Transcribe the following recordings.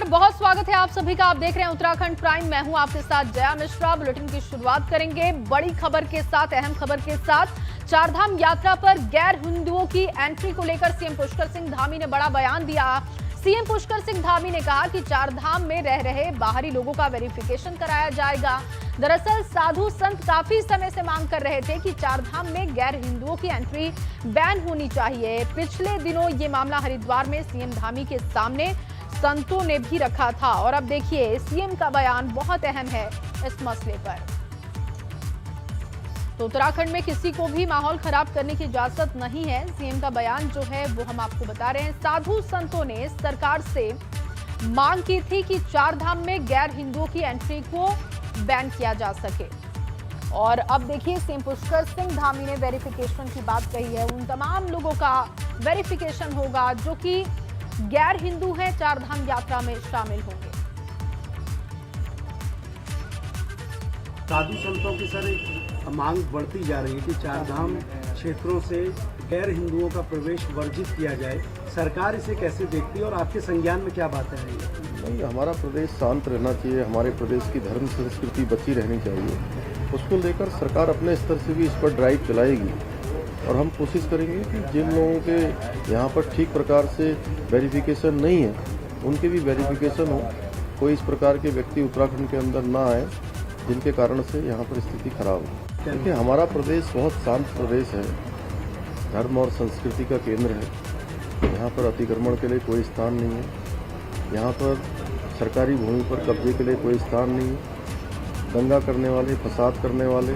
नमस्कार, बहुत स्वागत है आप सभी का। आप देख रहे हैं उत्तराखंड प्राइम। मैं हूं आपके साथ जया मिश्रा। बुलेटिन की शुरुआत करेंगे बड़ी खबर के साथ, अहम खबर के साथ। चारधाम यात्रा पर गैर हिंदुओं की एंट्री को लेकर सीएम पुष्कर सिंह धामी ने बड़ा बयान दिया। सीएम पुष्कर सिंह धामी ने कहा कि चारधाम में रह रहे बाहरी लोगों का वेरिफिकेशन कराया जाएगा। दरअसल साधु संत काफी समय से मांग कर रहे थे कि चारधाम में गैर हिंदुओं की एंट्री बैन होनी चाहिए। पिछले दिनों ये मामला हरिद्वार में सीएम धामी के सामने संतों ने भी रखा था और अब देखिए सीएम का बयान बहुत अहम है इस मसले पर। तो उत्तराखंड में किसी को भी माहौल खराब करने की इजाजत नहीं है। सीएम का बयान जो है वो हम आपको बता रहे हैं। साधु संतों ने सरकार से मांग की थी कि चारधाम में गैर हिंदुओं की एंट्री को बैन किया जा सके और अब देखिए सीएम पुष्कर सिंह धामी ने वेरिफिकेशन की बात कही है। उन तमाम लोगों का वेरिफिकेशन होगा जो कि गैर हिंदू हैं, चारधाम यात्रा में शामिल होंगे। साधु संतों की सर एक मांग बढ़ती जा रही है कि चारधाम क्षेत्रों से गैर हिंदुओं का प्रवेश वर्जित किया जाए। सरकार इसे कैसे देखती है और आपके संज्ञान में क्या बातें हैं? नहीं, हमारा प्रदेश शांत रहना चाहिए, हमारे प्रदेश की धर्म संस्कृति बची रहनी चाहिए। उसको लेकर सरकार अपने स्तर से भी इस पर ड्राइव चलाएगी और हम कोशिश करेंगे कि जिन लोगों के यहाँ पर ठीक प्रकार से वेरिफिकेशन नहीं है उनके भी वेरिफिकेशन हो। कोई इस प्रकार के व्यक्ति उत्तराखंड के अंदर ना आए जिनके कारण से यहाँ पर स्थिति खराब हो। देखिए, हमारा प्रदेश बहुत शांत प्रदेश है, धर्म और संस्कृति का केंद्र है। यहाँ पर अतिक्रमण के लिए कोई स्थान नहीं है। यहाँ पर सरकारी भूमि पर कब्जे के लिए कोई स्थान नहीं है। दंगा करने वाले, फसाद करने वाले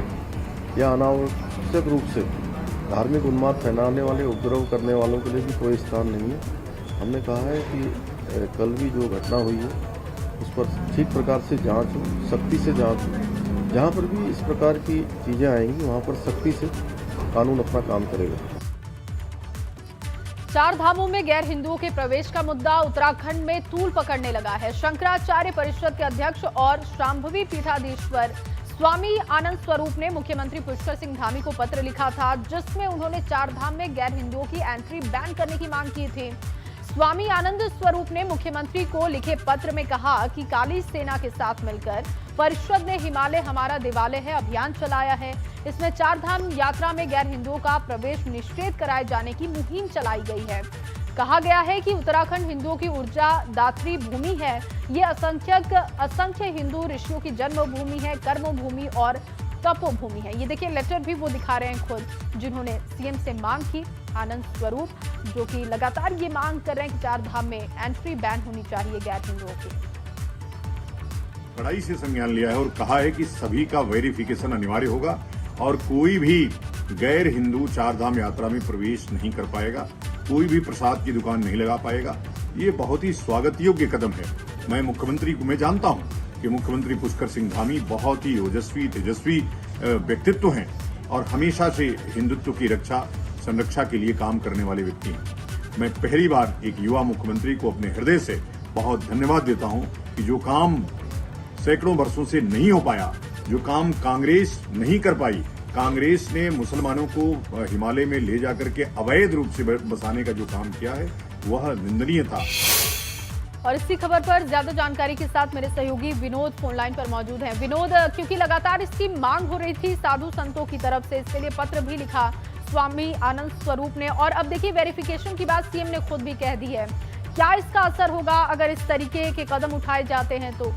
या अनावश्यक रूप से धार्मिक उन्माद फैलाने वाले, उपद्रव करने वालों के लिए भी कोई स्थान नहीं है। हमने कहा है कि कल भी जो घटना हुई है उस पर ठीक प्रकार से जांच हो, सख्ती से जांच हो। जहाँ पर भी इस प्रकार की चीज़ें आएंगी वहाँ पर सख्ती से कानून अपना काम करेगा। चार धामों में गैर हिंदुओं के प्रवेश का मुद्दा उत्तराखंड में तूल पकड़ने लगा है। शंकराचार्य परिषद के अध्यक्ष और शांभवी पीठाधीश्वर स्वामी आनंद स्वरूप ने मुख्यमंत्री पुष्कर सिंह धामी को पत्र लिखा था जिसमें उन्होंने चारधाम में गैर हिंदुओं की एंट्री बैन करने की मांग की थी। स्वामी आनंद स्वरूप ने मुख्यमंत्री को लिखे पत्र में कहा कि काली सेना के साथ मिलकर परिषद ने हिमालय हमारा देवालय है अभियान चलाया है। इसमें चारधाम यात्रा में गैर हिंदुओं का प्रवेश निषेध कराए जाने की मुहिम चलाई गई है। कहा गया है कि उत्तराखंड हिंदुओं की ऊर्जा दात्री भूमि है। ये असंख्य हिंदू ऋषियों की जन्मभूमि है, कर्मभूमि और तपोभूमि है। ये देखिए लेटर भी वो दिखा रहे हैं खुद जिन्होंने सीएम से मांग की। आनंद स्वरूप जो कि लगातार ये मांग कर रहे हैं कि चारधाम में एंट्री बैन होनी चाहिए गैर हिंदुओं की। कड़ाई से संज्ञान लिया है और कहा है कि सभी का वेरिफिकेशन अनिवार्य होगा और कोई भी गैर हिंदू चारधाम यात्रा में प्रवेश नहीं कर पाएगा, कोई भी प्रसाद की दुकान नहीं लगा पाएगा। ये बहुत ही स्वागत योग्य कदम है। मैं मुख्यमंत्री को मैं जानता हूं कि मुख्यमंत्री पुष्कर सिंह धामी बहुत ही ओजस्वी तेजस्वी व्यक्तित्व हैं और हमेशा से हिंदुत्व की रक्षा संरक्षा के लिए काम करने वाले व्यक्ति हैं। मैं पहली बार एक युवा मुख्यमंत्री को अपने हृदय से बहुत धन्यवाद देता हूं कि जो काम सैकड़ों वर्षों से नहीं हो पाया, जो काम कांग्रेस नहीं कर पाई, कांग्रेस ने मुसलमानों को हिमालय में ले जाकर के अवैध रूप से बसाने का जो काम किया है वह निंदनीय था। और इसी खबर पर ज्यादा जानकारी के साथ मेरे सहयोगी विनोद फोन लाइन पर मौजूद हैं। विनोद, क्योंकि लगातार इसकी मांग हो रही थी साधु संतों की तरफ से, इसके लिए पत्र भी लिखा स्वामी आनंद स्वरूप ने और अब देखिए वेरिफिकेशन की बात सीएम ने खुद भी कह दी है। क्या इसका असर होगा अगर इस तरीके के कदम उठाए जाते हैं तो?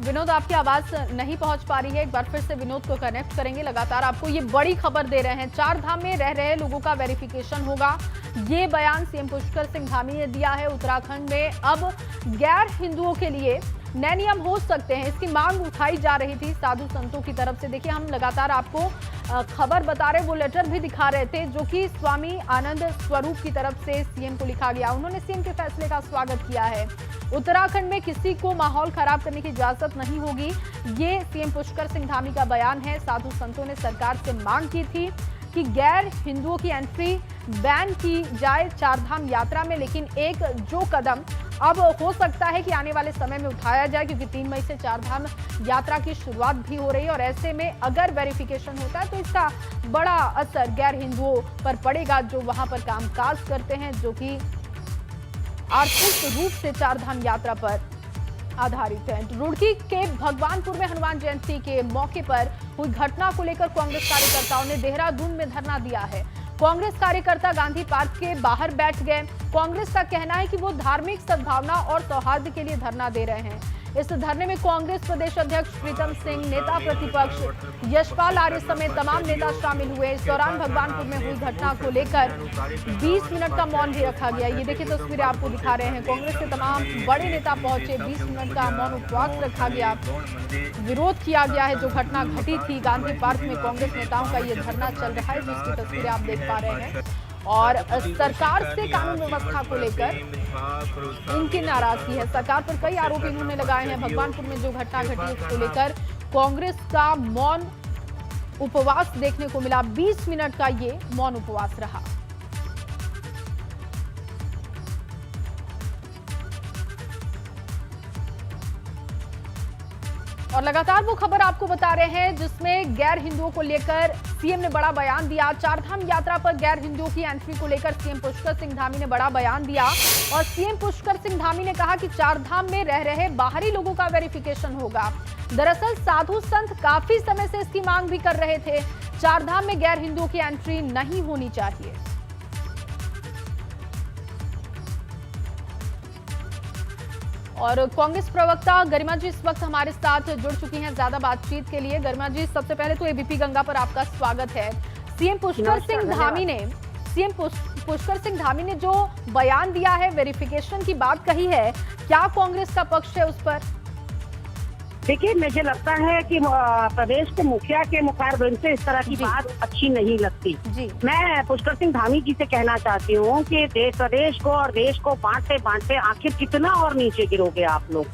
विनोद, आपकी आवाज नहीं पहुंच पा रही है। एक बार फिर से विनोद को कनेक्ट करेंगे। लगातार आपको ये बड़ी खबर दे रहे हैं, चारधाम में रह रहे लोगों का वेरिफिकेशन होगा। ये बयान सीएम पुष्कर सिंह धामी ने दिया है। उत्तराखंड में अब गैर हिंदुओं के लिए नए नियम हो सकते हैं, इसकी मांग उठाई जा रही थी साधु संतों की तरफ से। देखिए, हम लगातार आपको खबर बता रहे, वो लेटर भी दिखा रहे थे जो कि स्वामी आनंद स्वरूप की तरफ से सीएम को लिखा गया। उन्होंने सीएम के फैसले का स्वागत किया है। उत्तराखंड में किसी को माहौल खराब करने की इजाजत नहीं होगी, ये सीएम पुष्कर सिंह धामी का बयान है। साधु संतों ने सरकार से मांग की थी कि गैर हिंदुओं की एंट्री बैन की जाए चारधाम यात्रा में, लेकिन एक जो कदम अब हो सकता है कि आने वाले समय में उठाया जाए, क्योंकि 3 मई से चारधाम यात्रा की शुरुआत भी हो रही है और ऐसे में अगर वेरिफिकेशन होता है तो इसका बड़ा असर गैर हिंदुओं पर पड़ेगा जो वहां पर कामकाज करते हैं, जो कि आर्थिक रूप से चारधाम यात्रा पर आधारित है। रुड़की के भगवानपुर में हनुमान जयंती के मौके पर हुई घटना को लेकर कांग्रेस कार्यकर्ताओं ने देहरादून में धरना दिया है। कांग्रेस कार्यकर्ता गांधी पार्क के बाहर बैठ गए। कांग्रेस का कहना है कि वो धार्मिक सद्भावना और सौहार्द के लिए धरना दे रहे हैं। इस धरने में कांग्रेस प्रदेश अध्यक्ष प्रीतम सिंह, नेता प्रतिपक्ष यशपाल आर्य समेत तमाम नेता शामिल हुए। इस दौरान भगवानपुर में हुई घटना को लेकर 20 मिनट का मौन भी रखा गया। ये देखिए तस्वीरें आपको दिखा रहे हैं। कांग्रेस के तमाम बड़े नेता पहुंचे, 20 मिनट का मौन उपवास रखा गया, विरोध किया गया है जो घटना घटी थी। गांधी पार्क में कांग्रेस नेताओं का ये धरना चल रहा है, जिसकी तस्वीरें आप देख पा रहे हैं। और सरकार से कानून व्यवस्था को लेकर इनकी नाराजगी है। सरकार पर कई आरोप इन्होंने लगाए हैं। भगवानपुर में जो घटना घटी उसको लेकर कांग्रेस का मौन उपवास देखने को मिला। 20 मिनट का ये मौन उपवास रहा। और लगातार वो खबर आपको बता रहे हैं जिसमें गैर हिंदुओं को लेकर सीएम ने बड़ा बयान दिया। चारधाम यात्रा पर गैर हिंदुओं की एंट्री को लेकर सीएम पुष्कर सिंह धामी ने बड़ा बयान दिया और सीएम पुष्कर सिंह धामी ने कहा कि चारधाम में रह रहे बाहरी लोगों का वेरिफिकेशन होगा। दरअसल साधु संत काफी समय से इसकी मांग भी कर रहे थे। चारधाम में गैर हिंदुओं की एंट्री नहीं होनी चाहिए। और कांग्रेस प्रवक्ता गरिमा जी इस वक्त हमारे साथ जुड़ चुकी हैं ज्यादा बातचीत के लिए। गरिमा जी, सबसे पहले तो एबीपी गंगा पर आपका स्वागत है। सीएम पुष्कर सिंह धामी ने जो बयान दिया है, वेरिफिकेशन की बात कही है, क्या कांग्रेस का पक्ष है उस पर? देखिए, मुझे लगता है कि प्रदेश के मुखिया के मुखारबिंद से इस तरह की बात अच्छी नहीं लगती। मैं पुष्कर सिंह धामी जी से कहना चाहती हूँ कि प्रदेश को और देश को बांटते बांटते आखिर कितना और नीचे गिरोगे आप लोग।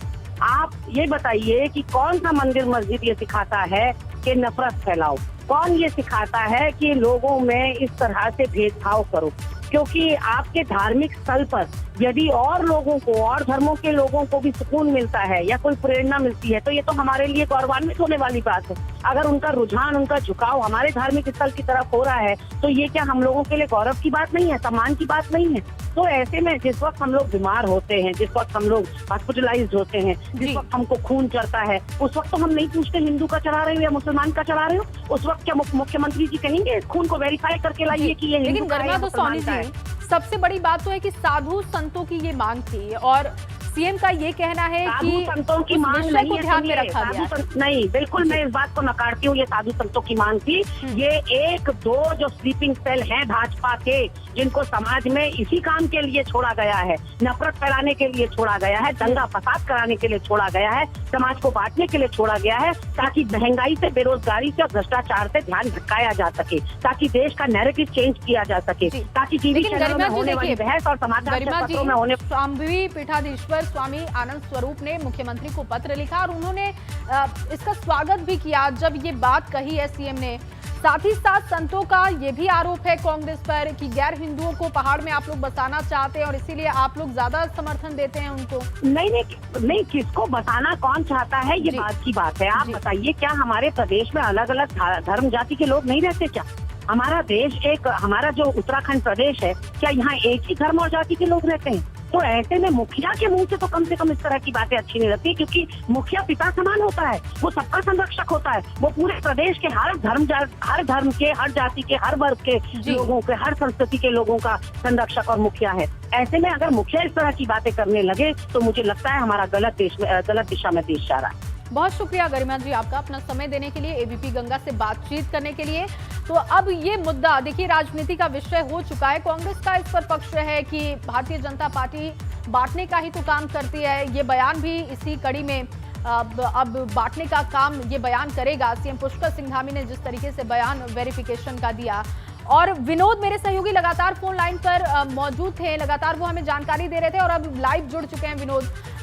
आप ये बताइए कि कौन सा मंदिर मस्जिद ये सिखाता है कि नफरत फैलाओ? कौन ये सिखाता है कि लोगों में इस तरह से भेदभाव करो? क्योंकि आपके धार्मिक स्थल पर यदि और लोगों को और धर्मों के लोगों को भी सुकून मिलता है या कोई प्रेरणा मिलती है तो ये तो हमारे लिए गौरवान्वित होने वाली बात है। अगर उनका रुझान, उनका झुकाव हमारे धार्मिक स्थल की तरफ हो रहा है तो ये क्या हम लोगों के लिए गौरव की बात नहीं है, सम्मान की बात नहीं है? तो ऐसे में जिस वक्त हम लोग बीमार होते हैं, जिस वक्त हम लोग हॉस्पिटलाइज्ड होते हैं, जिस वक्त हमको खून चढ़ता है, उस वक्त तो हम नहीं पूछते हिंदू का चढ़ा रहे हो या मुसलमान का चढ़ा रहे हो। उस वक्त क्या मुख्यमंत्री जी कहेंगे खून को वेरीफाई करके लाइए कि ये हिंदू का है या मुसलमान का है? सबसे बड़ी बात तो है कि साधु संतों की ये मांग थी और सीएम का ये कहना है कि संतों की मांग नहीं है, ध्यान में रखा गया नहीं। बिल्कुल मैं इस बात को नकारती हूँ। ये साधु संतों की मांग थी। ये 1-2 जो स्लीपिंग सेल हैं भाजपा के, जिनको समाज में इसी काम के लिए छोड़ा गया है, नफरत फैलाने के लिए छोड़ा गया है, दंगा फसाद कराने के लिए छोड़ा गया है, समाज को बांटने के लिए छोड़ा गया है, ताकि महंगाई से, बेरोजगारी से और भ्रष्टाचार से ध्यान भटकाया जा सके, ताकि देश का नैरेटिव चेंज किया जा सके, ताकि टीवी चैनलों में होने वाली बहस और समाचार पत्रों में होने। शांभवी पीठाधीश्वर स्वामी आनंद स्वरूप ने मुख्यमंत्री को पत्र लिखा और उन्होंने इसका स्वागत भी किया जब ये बात कही है सीएम ने। साथ ही साथ संतों का ये भी आरोप है कांग्रेस पर कि गैर हिंदुओं को पहाड़ में आप लोग बसाना चाहते हैं और इसीलिए आप लोग ज्यादा समर्थन देते हैं उनको। नहीं, किसको बसाना कौन चाहता है ये बात की बात है। आप बताइए, क्या हमारे प्रदेश में अलग अलग धर्म जाति के लोग नहीं रहते? क्या हमारा देश हमारा जो उत्तराखंड प्रदेश है, क्या यहाँ एक ही धर्म और जाति के लोग रहते हैं? तो ऐसे में मुखिया के मुंह से तो कम इस तरह की बातें अच्छी नहीं लगती, क्योंकि मुखिया पिता समान होता है, वो सबका संरक्षक होता है, वो पूरे प्रदेश के हर धर्म के, हर जाति के, हर वर्ग के लोगों के, हर संस्कृति के लोगों का संरक्षक और मुखिया है। ऐसे में अगर मुखिया इस तरह की बातें करने लगे तो मुझे लगता है हमारा गलत दिशा में देश जा रहा है। बहुत शुक्रिया गरिमा जी आपका अपना समय देने के लिए, एबीपी गंगा से बातचीत करने के लिए। तो अब ये मुद्दा देखिए राजनीति का विषय हो चुका है। कांग्रेस का इस पर पक्ष है कि भारतीय जनता पार्टी बांटने का ही तो काम करती है। ये बयान भी इसी कड़ी में अब बांटने का काम ये बयान करेगा। सीएम पुष्कर सिंह धामी ने जिस तरीके से बयान वेरिफिकेशन का दिया। और विनोद मेरे सहयोगी लगातार फोन लाइन पर मौजूद थे, लगातार वो हमें जानकारी दे रहे थे और अब लाइव जुड़ चुके हैं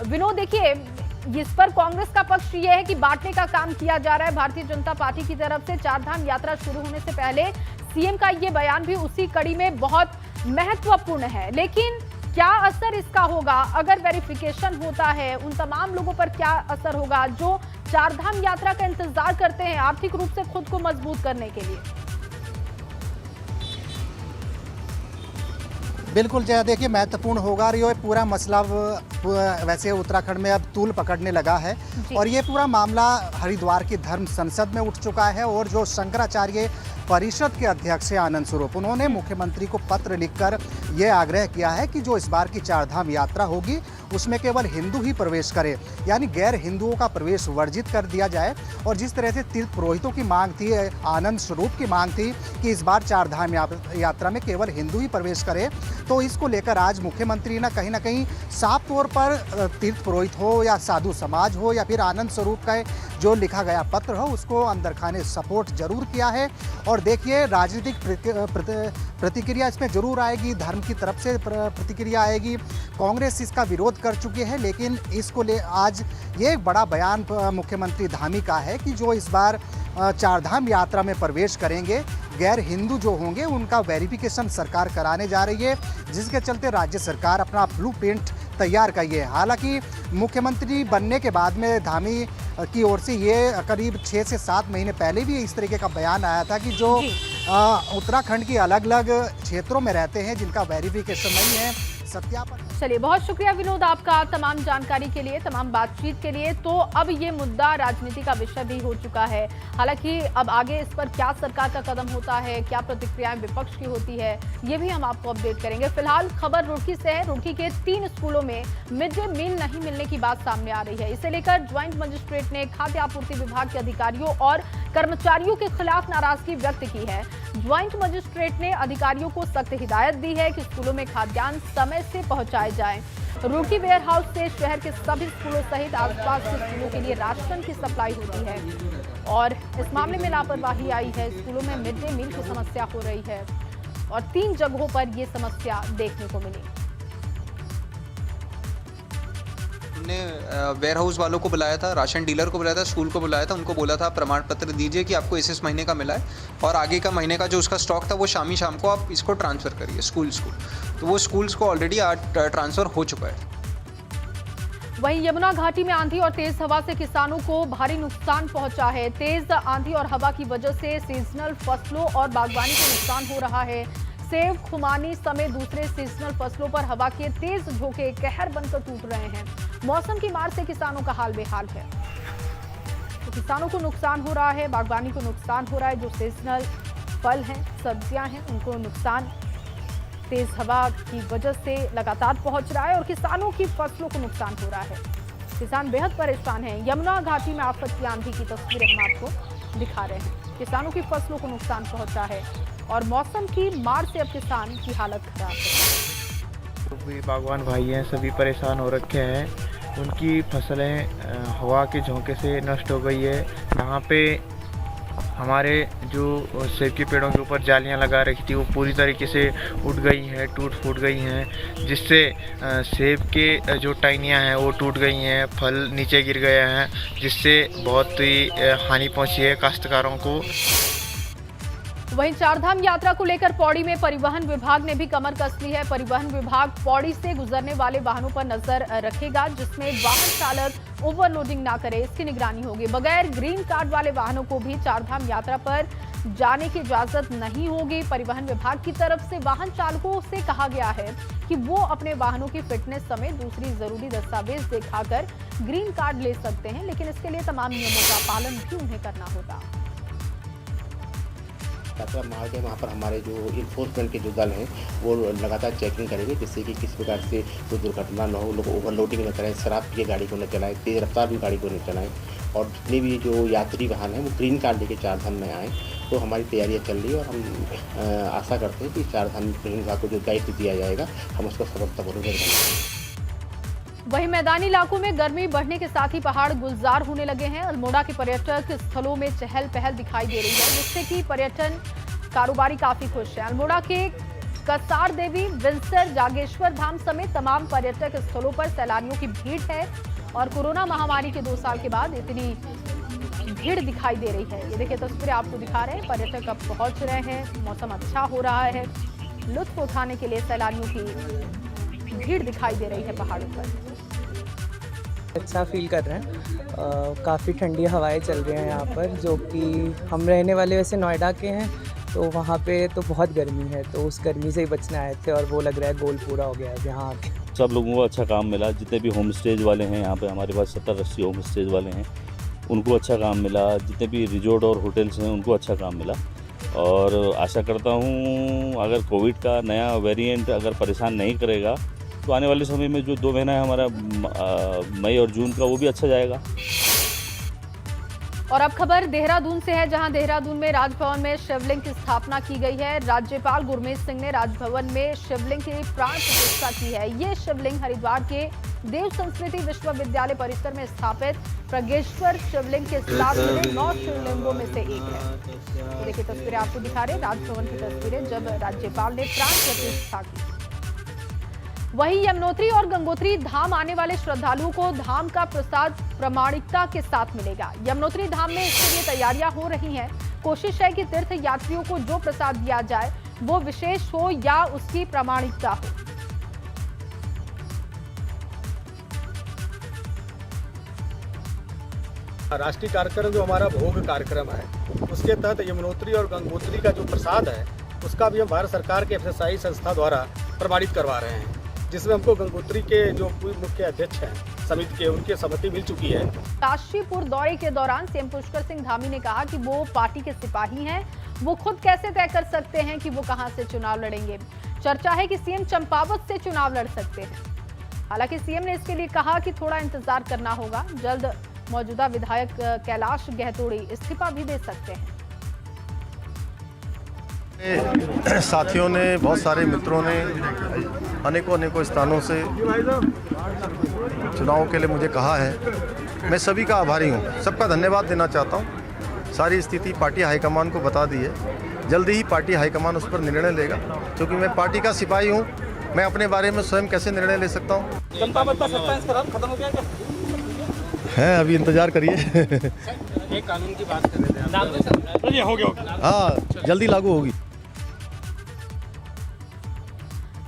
विनोद देखिए इस पर कांग्रेस का पक्ष ये है कि बांटने का काम किया जा रहा है भारतीय जनता पार्टी की तरफ से। चारधाम यात्रा शुरू होने से पहले सीएम का ये बयान भी उसी कड़ी में बहुत महत्वपूर्ण है। लेकिन क्या असर इसका होगा अगर वेरिफिकेशन होता है? उन तमाम लोगों पर क्या असर होगा जो चारधाम यात्रा का इंतजार करते हैं आर्थिक रूप से खुद को मजबूत करने के लिए? बिल्कुल जय, देखिए महत्वपूर्ण होगा। ये पूरा मसला वैसे उत्तराखंड में अब तूल पकड़ने लगा है और ये पूरा मामला हरिद्वार की धर्म संसद में उठ चुका है और जो शंकराचार्य परिषद के अध्यक्ष हैं आनंद स्वरूप, उन्होंने मुख्यमंत्री को पत्र लिखकर ये आग्रह किया है कि जो इस बार की चारधाम यात्रा होगी उसमें केवल हिंदू ही प्रवेश करे, यानी गैर हिंदुओं का प्रवेश वर्जित कर दिया जाए। और जिस तरह से तीर्थ पुरोहितों की मांग थी, आनंद स्वरूप की मांग थी कि इस बार चारधाम यात्रा में केवल हिंदू ही प्रवेश करे, तो इसको लेकर आज मुख्यमंत्री ने कहीं ना कहीं साफ तौर पर तीर्थ पुरोहित हो या साधु समाज हो या फिर आनंद स्वरूप का जो लिखा गया पत्र हो उसको अंदर खाने सपोर्ट जरूर किया है। और देखिए राजनीतिक प्रतिक्रिया इसमें जरूर आएगी, धर्म की तरफ से प्रतिक्रिया आएगी। कांग्रेस इसका विरोध कर चुकी है, लेकिन इसको ले आज ये एक बड़ा बयान मुख्यमंत्री धामी का है कि जो इस बार चारधाम यात्रा में प्रवेश करेंगे गैर हिंदू जो होंगे उनका वेरिफिकेशन सरकार कराने जा रही है, जिसके चलते राज्य सरकार अपना ब्लूप्रिंट तैयार की है। हालांकि मुख्यमंत्री बनने के बाद में धामी की ओर से ये करीब 6 से 7 महीने पहले भी इस तरीके का बयान आया था कि जो उत्तराखंड की अलग अलग क्षेत्रों में रहते हैं जिनका वेरिफिकेशन नहीं है, सत्यापन। चलिए, बहुत शुक्रिया विनोद आपका तमाम जानकारी के लिए, तमाम बातचीत के लिए। तो अब ये मुद्दा राजनीति का विषय भी हो चुका है। हालांकि अब आगे इस पर क्या सरकार का कदम होता है, क्या प्रतिक्रियाएं विपक्ष की होती है, ये भी हम आपको अपडेट करेंगे। फिलहाल खबर रुड़की से है। रुड़की के 3 स्कूलों में मिड डे मील नहीं मिलने की बात सामने आ रही है। इसे लेकर ज्वाइंट मजिस्ट्रेट ने खाद्य आपूर्ति विभाग के अधिकारियों और कर्मचारियों के खिलाफ नाराजगी व्यक्त की है। ज्वाइंट मजिस्ट्रेट ने अधिकारियों को सख्त हिदायत दी है कि स्कूलों में खाद्यान्न समय से पहुंचाए जाएं। रुड़की वेयर हाउस से शहर के सभी स्कूलों सहित आसपास के स्कूलों के लिए राशन की सप्लाई होती है और इस मामले में लापरवाही आई है। स्कूलों में मिड डे मील की समस्या हो रही है और 3 जगहों पर ये समस्या देखने को मिली। हमने वेयर हाउस वालों को बुलाया था, राशन डीलर को बुलाया था, स्कूल को बुलाया था, उनको बोला था प्रमाण पत्र दीजिए कि आपको इस महीने का मिला है और आगे का महीने का जो उसका स्टॉक था वो शाम को आप इसको ट्रांसफ़र करिए स्कूल्स को। तो वो स्कूल्स को ऑलरेडी ट्रांसफ़र हो चुका है। वहीं यमुना घाटी में आंधी और तेज हवा से किसानों को भारी नुकसान पहुंचा है। तेज आंधी और हवा की वजह से सीजनल फसलों और बागवानी को नुकसान हो रहा है। सेब, खुमानी समेत दूसरे सीजनल फसलों पर हवा के तेज झोंके कहर बनकर टूट रहे हैं। मौसम की मार से किसानों का हाल बेहाल है। तो किसानों को नुकसान हो रहा है, बागवानी को नुकसान हो रहा है। जो सीजनल फल हैं, सब्जियां हैं, उनको नुकसान तेज हवा की वजह से लगातार पहुंच रहा है और किसानों की फसलों को नुकसान हो रहा है। किसान बेहद परेशान हैं। यमुना घाटी में आफत की आंधी की तस्वीरें हम आपको दिखा रहे हैं। किसानों की फसलों को नुकसान पहुंचा है और मौसम की मार से अब किसान की हालत खराब है। तो भी बागवान भाई हैं, सभी परेशान हो रखे हैं। उनकी फसलें हवा के झोंके से नष्ट हो गई है। यहाँ पे हमारे जो सेब के पेड़ों के ऊपर जालियाँ लगा रखी थी वो पूरी तरीके से उठ गई हैं, टूट फूट गई हैं, जिससे सेब के जो टहनियाँ हैं वो टूट गई हैं, फल नीचे गिर गए हैं, जिससे बहुत ही हानि पहुँची है काश्तकारों को। वहीं चारधाम यात्रा को लेकर पौड़ी में परिवहन विभाग ने भी कमर कस ली है। परिवहन विभाग पौड़ी से गुजरने वाले वाहनों पर नजर रखेगा, जिसमें वाहन चालक ओवरलोडिंग ना करे, इसकी निगरानी होगी। बगैर ग्रीन कार्ड वाले वाहनों को भी चारधाम यात्रा पर जाने की इजाजत नहीं होगी। परिवहन विभाग की तरफ से वाहन चालकों से कहा गया है कि वो अपने वाहनों की फिटनेस समेत दूसरी जरूरी दस्तावेज दिखाकर ग्रीन कार्ड ले सकते हैं, लेकिन इसके लिए तमाम नियमों का पालन भी उन्हें करना होगा। यात्रा मार्ग है, वहाँ पर हमारे जो इन्फोर्समेंट के जो दल हैं वो लगातार चेकिंग करेंगे, जिससे कि किस प्रकार से कोई दुर्घटना न हो, लोग ओवरलोडिंग न करें, शराब पी गाड़ी को न चलाएं, तेज रफ्तार भी गाड़ी को न चलाएं और जितने भी जो यात्री वाहन हैं वो ग्रीन कार्ड लेके चारधाम में आएँ। तो हमारी तैयारियाँ चल रही है और हम आशा करते हैं कि चारधाम विभाग को जो दायित्व दिया जाएगा हम उसको सफलतापूर्वक निभाएंगे। वहीं मैदानी इलाकों में गर्मी बढ़ने के साथ ही पहाड़ गुलजार होने लगे हैं। अल्मोड़ा के पर्यटक स्थलों में चहल पहल दिखाई दे रही है, जिससे कि पर्यटन कारोबारी काफी खुश है। अल्मोड़ा के कसार देवी, विंसर, जागेश्वर धाम समेत तमाम पर्यटक स्थलों पर सैलानियों की भीड़ है और कोरोना महामारी के 2 साल के बाद इतनी भीड़ दिखाई दे रही है। ये देखिए तस्वीरें आपको दिखा रहे हैं, पर्यटक अब पहुंच रहे हैं, मौसम अच्छा हो रहा है, लुत्फ उठाने के लिए सैलानियों की भीड़ दिखाई दे रही है पहाड़ों पर। अच्छा फील कर रहे हैं। काफ़ी ठंडी हवाएं चल रही हैं यहाँ पर, जो कि हम रहने वाले वैसे नोएडा के हैं, तो वहाँ पे तो बहुत गर्मी है, तो उस गर्मी से ही बचने आए थे और वो लग रहा है गोल पूरा हो गया है यहाँ आके। सब लोगों को अच्छा काम मिला। जितने भी होम स्टेज वाले हैं यहाँ पे, हमारे पास 70-80 होम स्टेज वाले हैं, उनको अच्छा काम मिला। जितने भी रिजॉर्ट और होटल्स हैं उनको अच्छा काम मिला। और आशा करता हूँ अगर कोविड का नया वेरिएंट अगर परेशान नहीं करेगा तो आने वाले समय में जो 2 महीना है हमारा मई और जून का, वो भी अच्छा जाएगा। और अब खबर देहरादून से है, जहां देहरादून में राजभवन में शिवलिंग की स्थापना की गई है। राज्यपाल गुरमीत सिंह ने राजभवन में शिवलिंग की प्राण प्रतिष्ठा की है। ये शिवलिंग हरिद्वार के देव संस्कृति विश्वविद्यालय परिसर में स्थापित प्रगेश्वर शिवलिंग के साथ मिले 9 शिवलिंगों में से एक है। देखिए तस्वीरें आपको दिखा रहे, राजभवन की तस्वीरें जब राज्यपाल ने प्राण प्रतिष्ठा की। वहीं यमुनोत्री और गंगोत्री धाम आने वाले श्रद्धालुओं को धाम का प्रसाद प्रामाणिकता के साथ मिलेगा। यमुनोत्री धाम में इसके लिए तैयारियां हो रही हैं। कोशिश है कि तीर्थ यात्रियों को जो प्रसाद दिया जाए वो विशेष हो या उसकी प्रामाणिकता हो। राष्ट्रीय कार्यक्रम जो हमारा भोग कार्यक्रम है, उसके तहत यमुनोत्री और गंगोत्री का जो प्रसाद है उसका भी हम भारत सरकार के FSSAI संस्था द्वारा प्रमाणित करवा रहे हैं, जिसमें हमको गंगोत्री के जो मुख्य अध्यक्ष हैं समिति के, उनकी सहमति मिल चुकी है। काशीपुर दौरे के दौरान सीएम पुष्कर सिंह धामी ने कहा कि वो पार्टी के सिपाही हैं, वो खुद कैसे तय कर सकते हैं कि वो कहां से चुनाव लड़ेंगे। चर्चा है कि सीएम चंपावत से चुनाव लड़ सकते हैं। हालांकि सीएम ने इसके लिए कहा कि थोड़ा इंतजार करना होगा, जल्द मौजूदा विधायक कैलाश गहतोड़ी इस्तीफा भी दे सकते हैं। साथियों ने, बहुत सारे मित्रों ने अनेकों स्थानों से चुनाव के लिए मुझे कहा है। मैं सभी का आभारी हूँ, सबका धन्यवाद देना चाहता हूँ। सारी स्थिति पार्टी हाईकमान को बता दी है, जल्दी ही पार्टी हाईकमान उस पर निर्णय लेगा। क्योंकि मैं पार्टी का सिपाही हूँ, मैं अपने बारे में स्वयं कैसे निर्णय ले सकता हूँ। चंपावत का सस्पेंस खत्म हो गया क्या? है, अभी इंतजार करिए। एक कानून की बात कर रहे थे, हो गया। हाँ, जल्दी लागू होगी।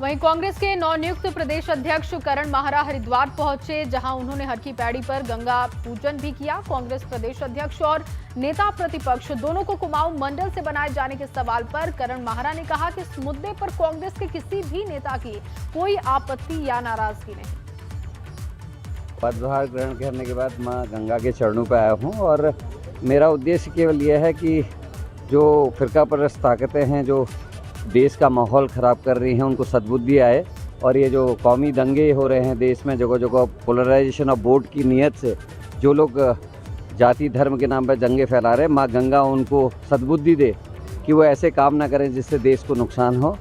वहीं कांग्रेस के नवनियुक्त प्रदेश अध्यक्ष करण माहरा हरिद्वार पहुंचे, जहां उन्होंने हर की पैड़ी पर गंगा पूजन भी किया। कांग्रेस प्रदेश अध्यक्ष और नेता प्रतिपक्ष दोनों को कुमाऊं मंडल से बनाए जाने के सवाल पर करण माहरा ने कहा कि इस मुद्दे पर कांग्रेस के किसी भी नेता की कोई आपत्ति या नाराजगी नहीं। पदभार ग्रहण करने के बाद मां गंगा के चरणों पर आया हूं और मेरा उद्देश्य केवल यह है कि जो फिरकापरस्त ताकतें हैं जो देश का माहौल ख़राब कर रही हैं उनको सद्बुद्धि आए, और ये जो कौमी दंगे हो रहे हैं देश में, जगह जगह पोलराइजेशन ऑफ वोट की नीयत से जो लोग जाति धर्म के नाम पर दंगे फैला रहे हैं, माँ गंगा उनको सद्बुद्धि दे कि वो ऐसे काम ना करें जिससे देश को नुकसान हो।